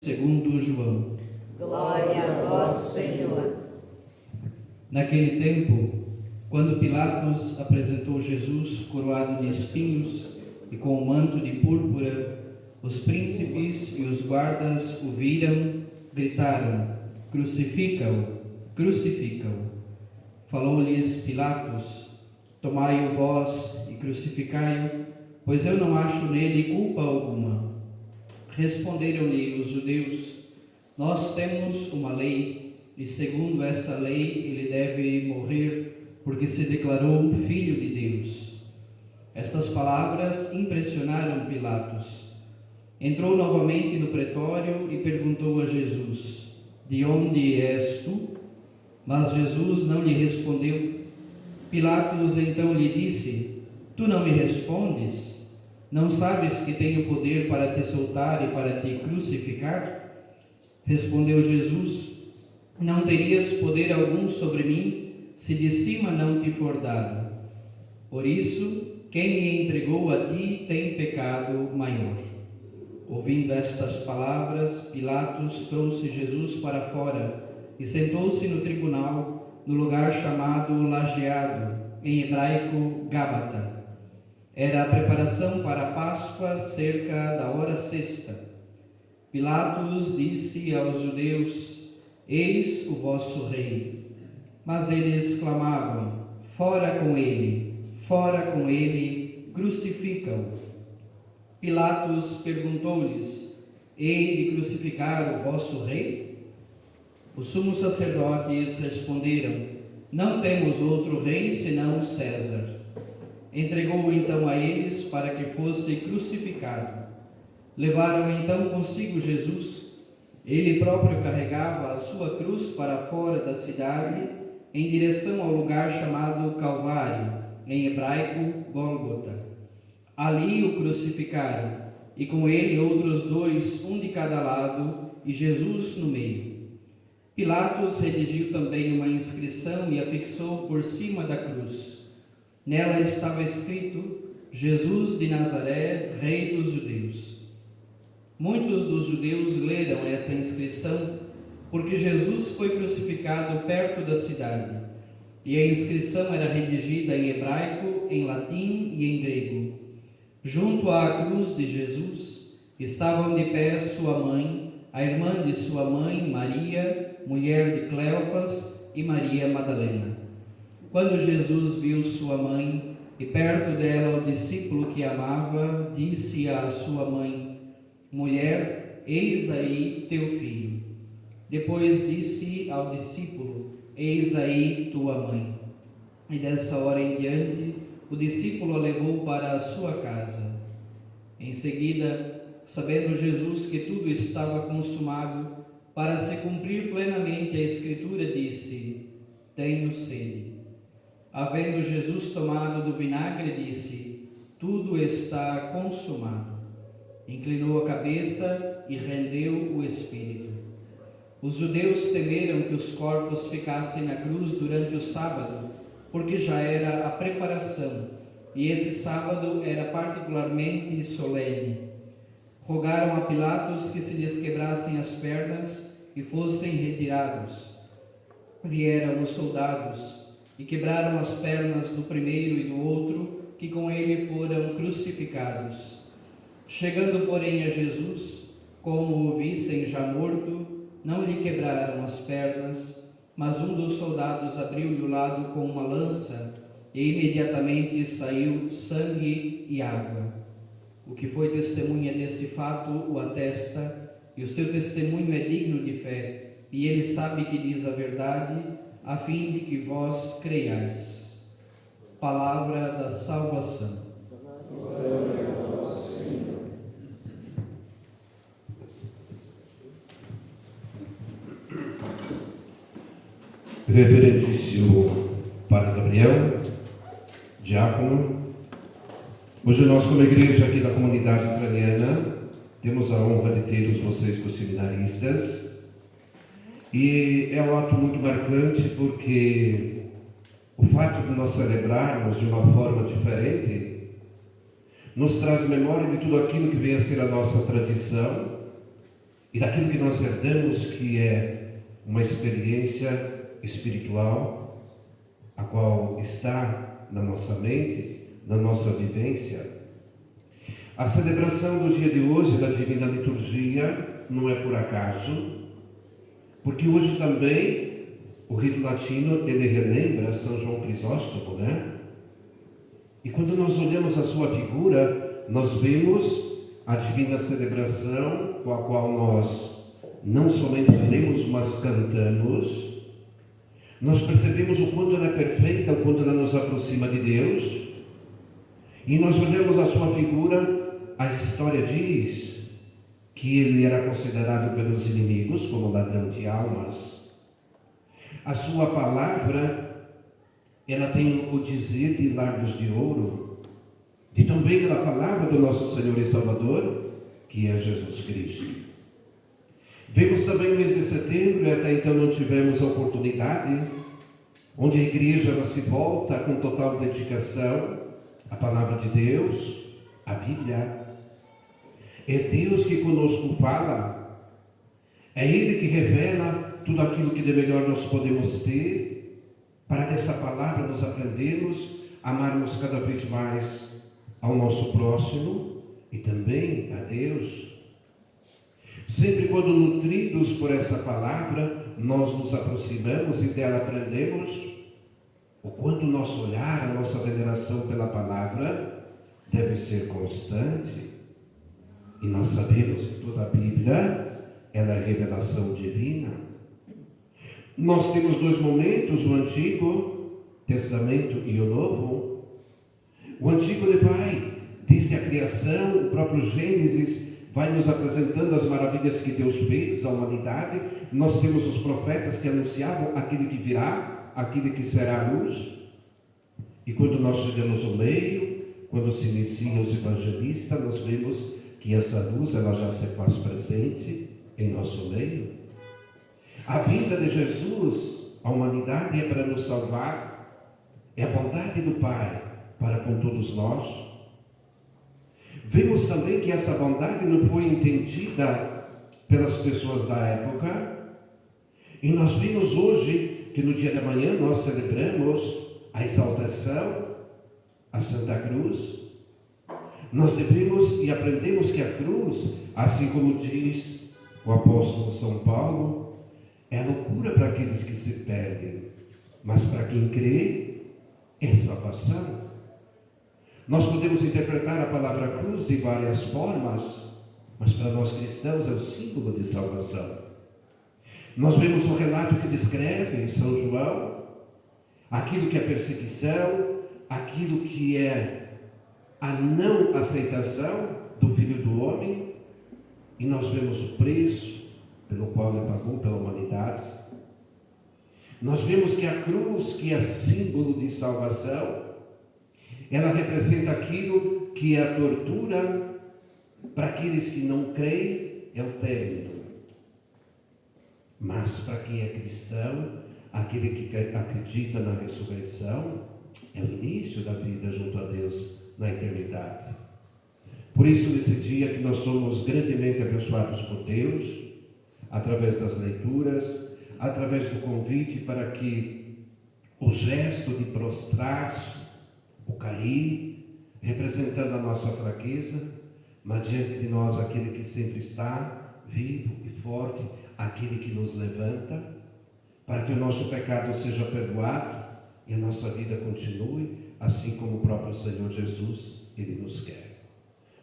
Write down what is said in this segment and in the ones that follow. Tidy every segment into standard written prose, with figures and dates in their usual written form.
segundo João. Glória a vós, Senhor. Naquele tempo, quando Pilatos apresentou Jesus coroado de espinhos e com um manto de púrpura, os príncipes e os guardas o viram, gritaram: Crucifica-o, crucifica-o. Falou-lhes Pilatos: Tomai-o vós e crucificai-o, pois eu não acho nele culpa alguma. Responderam-lhe os judeus: Nós temos uma lei, e segundo essa lei ele deve morrer, porque se declarou filho de Deus. Estas palavras impressionaram Pilatos. Entrou novamente no pretório e perguntou a Jesus: De onde és tu? Mas Jesus não lhe respondeu. Pilatos então lhe disse: Tu não me respondes? Não sabes que tenho poder para te soltar e para te crucificar? Respondeu Jesus: Não terias poder algum sobre mim, se de cima não te for dado. Por isso, quem me entregou a ti tem pecado maior. Ouvindo estas palavras, Pilatos trouxe Jesus para fora e sentou-se no tribunal, no lugar chamado Lajeado, em hebraico Gábata. Era a preparação para a Páscoa, cerca da hora sexta. Pilatos disse aos judeus: Eis o vosso rei. Mas eles clamavam: Fora com ele, crucifica-o. Pilatos perguntou-lhes: Hei de crucificar o vosso rei? Os sumos sacerdotes responderam: Não temos outro rei senão César. Entregou-o então a eles para que fosse crucificado. Levaram então consigo Jesus. Ele próprio carregava a sua cruz para fora da cidade, em direção ao lugar chamado Calvário, em hebraico Gólgota. Ali o crucificaram, e com ele outros dois, um de cada lado, e Jesus no meio. Pilatos redigiu também uma inscrição e a fixou por cima da cruz. Nela estava escrito: Jesus de Nazaré, Rei dos Judeus. Muitos dos judeus leram essa inscrição, porque Jesus foi crucificado perto da cidade, e a inscrição era redigida em hebraico, em latim e em grego. Junto à cruz de Jesus estavam de pé sua mãe, a irmã de sua mãe, Maria, mulher de Cleofas, e Maria Madalena. Quando Jesus viu sua mãe e perto dela o discípulo que amava, disse à sua mãe: Mulher, eis aí teu filho. Depois disse ao discípulo: Eis aí tua mãe. E dessa hora em diante, o discípulo a levou para a sua casa. Em seguida, sabendo Jesus que tudo estava consumado, para se cumprir plenamente a Escritura, disse: Tenho sede. Havendo Jesus tomado do vinagre, disse: Tudo está consumado. Inclinou a cabeça e rendeu o espírito. Os judeus temeram que os corpos ficassem na cruz durante o sábado, porque já era a preparação, e esse sábado era particularmente solene. Rogaram a Pilatos que se lhes quebrassem as pernas e fossem retirados. Vieram os soldados e quebraram as pernas do primeiro e do outro, que com ele foram crucificados. Chegando, porém, a Jesus, como o vissem já morto, não lhe quebraram as pernas, mas um dos soldados abriu-lhe o lado com uma lança, e imediatamente saiu sangue e água. O que foi testemunha desse fato o atesta, e o seu testemunho é digno de fé, e ele sabe que diz a verdade, a fim de que vós creiais. Palavra da salvação. Glória a vós, Senhor. Reverendíssimo Padre Gabriel, diácono, hoje nós, como igreja aqui da comunidade ucraniana, temos a honra de ter vocês como seminaristas. E é um ato muito marcante, porque o fato de nós celebrarmos de uma forma diferente nos traz memória de tudo aquilo que vem a ser a nossa tradição e daquilo que nós herdamos, que é uma experiência espiritual, a qual está na nossa mente, na nossa vivência. A celebração do dia de hoje da Divina Liturgia não é por acaso, porque hoje também o rito latino ele relembra São João Crisóstomo, né? E quando nós olhamos a sua figura, nós vemos a divina celebração com a qual nós não somente lemos, mas cantamos. Nós percebemos o quanto ela é perfeita, o quanto ela nos aproxima de Deus. E nós olhamos a sua figura, a história diz que ele era considerado pelos inimigos como ladrão de almas. A sua palavra, ela tem o dizer de lábios de ouro, de tão bem que ela falava do nosso Senhor e Salvador, que é Jesus Cristo. Vemos também o mês de setembro, e até então não tivemos a oportunidade, onde a igreja ela se volta com total dedicação à palavra de Deus, à Bíblia. É Deus que conosco fala, é Ele que revela tudo aquilo que de melhor nós podemos ter, para dessa palavra nós aprendermos a amarmos cada vez mais ao nosso próximo e também a Deus. Sempre quando nutridos por essa palavra, nós nos aproximamos e dela aprendemos o quanto o nosso olhar, a nossa veneração pela palavra deve ser constante. E nós sabemos que toda a Bíblia ela é revelação divina. Nós temos dois momentos, o Antigo Testamento e o Novo. O Antigo ele vai desde a criação, o próprio Gênesis vai nos apresentando as maravilhas que Deus fez à humanidade. Nós temos os profetas que anunciavam aquele que virá, aquele que será a luz. E quando nós chegamos ao meio, quando se iniciam os evangelistas, nós vemos que essa luz ela já se faz presente em nosso meio. A vinda de Jesus à humanidade é para nos salvar, é a bondade do Pai para com todos nós. Vemos também que essa bondade não foi entendida pelas pessoas da época, e nós vimos hoje que no dia da manhã nós celebramos a exaltação à Santa Cruz. Nós devemos e aprendemos que a cruz, assim como diz o apóstolo São Paulo, é loucura para aqueles que se perdem, mas para quem crê é salvação. Nós podemos interpretar a palavra cruz de várias formas, mas para nós cristãos é o símbolo de salvação. Nós vemos o relato que descreve em São João aquilo que é perseguição, aquilo que é a não aceitação do Filho do Homem, e nós vemos o preço pelo qual ele pagou pela humanidade. Nós vemos que a cruz, que é símbolo de salvação, ela representa aquilo que é a tortura para aqueles que não creem, é o término. Mas para quem é cristão, aquele que acredita na ressurreição, é o início da vida junto a Deus na eternidade. Por isso, nesse dia que nós somos grandemente abençoados por Deus, através das leituras, através do convite para que o gesto de prostrar-se, o cair, representando a nossa fraqueza, mas diante de nós aquele que sempre está vivo e forte, aquele que nos levanta, para que o nosso pecado seja perdoado e a nossa vida continue, assim como o próprio Senhor Jesus, Ele nos quer.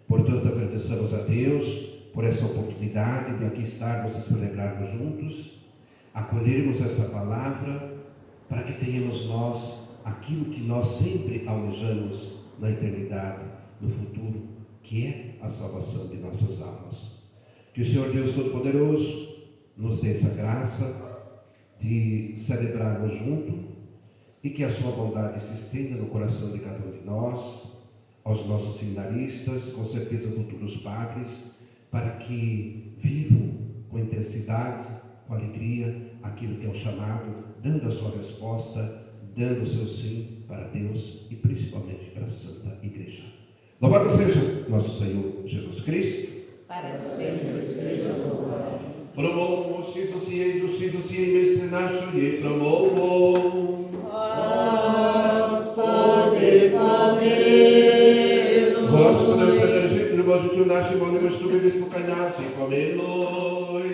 Portanto, agradeçamos a Deus por essa oportunidade de aqui estarmos e celebrarmos juntos, acolhermos essa palavra, para que tenhamos nós aquilo que nós sempre almejamos na eternidade, no futuro, que é a salvação de nossas almas. Que o Senhor Deus Todo-Poderoso nos dê essa graça de celebrarmos junto e que a sua bondade se estenda no coração de cada um de nós, aos nossos seminaristas, com certeza futuros padres, para que vivam com intensidade, com alegria, aquilo que é o chamado, dando a sua resposta, dando o seu sim para Deus e principalmente para a Santa Igreja. Louvado seja nosso Senhor Jesus Cristo, para sempre seja louvado. Промовмо всі з усієї душі, з усієї мисли нашої, промовмо. Господи, помилуй. Господи, Вседержителю Божичу наші, молимо, щоб вислухай нас і помилуй.